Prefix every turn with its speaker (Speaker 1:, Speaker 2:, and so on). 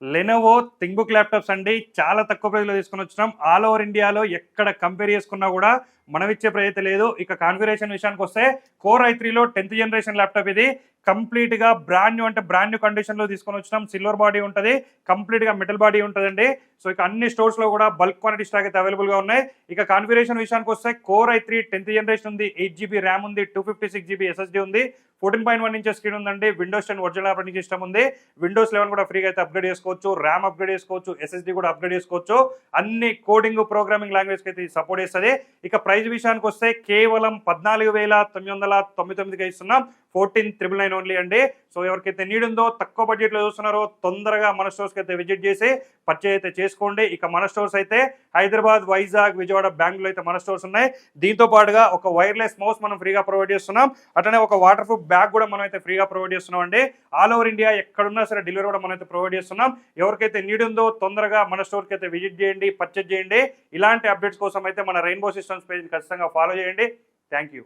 Speaker 1: Lenovo థింక్బుక్ laptops అండి. చాలా తక్కువ ప్రైస్‌లో తీసుకొనొచ్చినాం. ఆల్ ఓవర్ ఇండియాలో ఎక్కడ కంపేర్ చేసుకున్నా గూడా మనమిచ్చే ప్రైస్ లేదు. ఇక కాన్ఫిగరేషన్ విషయానికొస్తే కోర్ i3లో 10th జనరేషన్ ల్యాప్టాప్ ఇది. కంప్లీట్‌గా బ్రాండ్ న్యూ అంటే బ్రాండ్ న్యూ కండిషన్‌లో తీసుకొనొచ్చినాం. సిల్వర్ బాడీ ఉంటది. కంప్లీట్‌గా మెటల్ బాడీ ఉంటదండి. సో ఇక అన్ని స్టోర్స్‌లో గూడా బల్క్ క్వాంటిటీ స్టాక్ అయితే అవైలబుల్‌గా ఉన్నాయి. ఇక కాన్ఫిగరేషన్ విషయానికొస్తే కోర్ i3 10th జనరేషన్ ఉంది. 8 జీబీ ర్యామ్ ఉంది. 256 జీబీ ఎస్ఎస్‌డీ ఉంది. 14.1 ఇంచెస్ స్క్రీన్ ఉందండి. విండోస్ 10 ఒరిజినల్ ఆపరేటింగ్ సిస్టమ్ ఉంది. విండోస్ 11 కూడా ఫ్రీగా అయితే అప్గ్రేడ్ చేసుకోవచ్చు. ర్యామ్ అప్గ్రేడ్ చేసుకోవచ్చు. ఎస్ఎస్‌డీ కూడా అప్గ్రేడ్ చేసుకోవచ్చు. అన్ని కోడింగ్ ప్రోగ్రామింగ్ లాంగ్వేజ్‌కి అయితే సపోర్ట్ చేస్తది. ఇక ప్రైస్ విషయానికి వస్తే కేవలం 14,999కి ఇస్తున్నాం. 14,999 ఓన్లీ అండి. సో ఎవరికైతే నీడ్ ఉందో తక్కువ బడ్జెట్లో చూస్తున్నారో తొందరగా మన స్టోర్స్కి అయితే విజిట్ చేసి పర్చేజ్ అయితే చేసుకోండి. ఇక మన స్టోర్స్ అయితే హైదరాబాద్, వైజాగ్, విజయవాడ, బెంగళూరు అయితే మన స్టోర్స్ ఉన్నాయి. దీంతో పాటుగా ఒక వైర్లెస్ మౌస్ మనం ఫ్రీగా ప్రొవైడ్ చేస్తున్నాం. అట్లనే ఒక వాటర్ ప్రూఫ్ బ్యాగ్ కూడా మనం అయితే ఫ్రీగా ప్రొవైడ్ చేస్తున్నాం అండి. ఆల్ ఓవర్ ఇండియా ఎక్కడున్నా సరే డెలివరీ కూడా మనం అయితే ప్రొవైడ్ చేస్తున్నాం. ఎవరికైతే నీడ్ ఉందో తొందరగా మన స్టోర్కి అయితే విజిట్ చేయండి, పర్చేజ్ చేయండి. ఇలాంటి అప్డేట్స్ కోసం అయితే మన రెయిన్బో సిస్టమ్స్ పేజ్ ఖచ్చితంగా ఫాలో చేయండి. Thank you.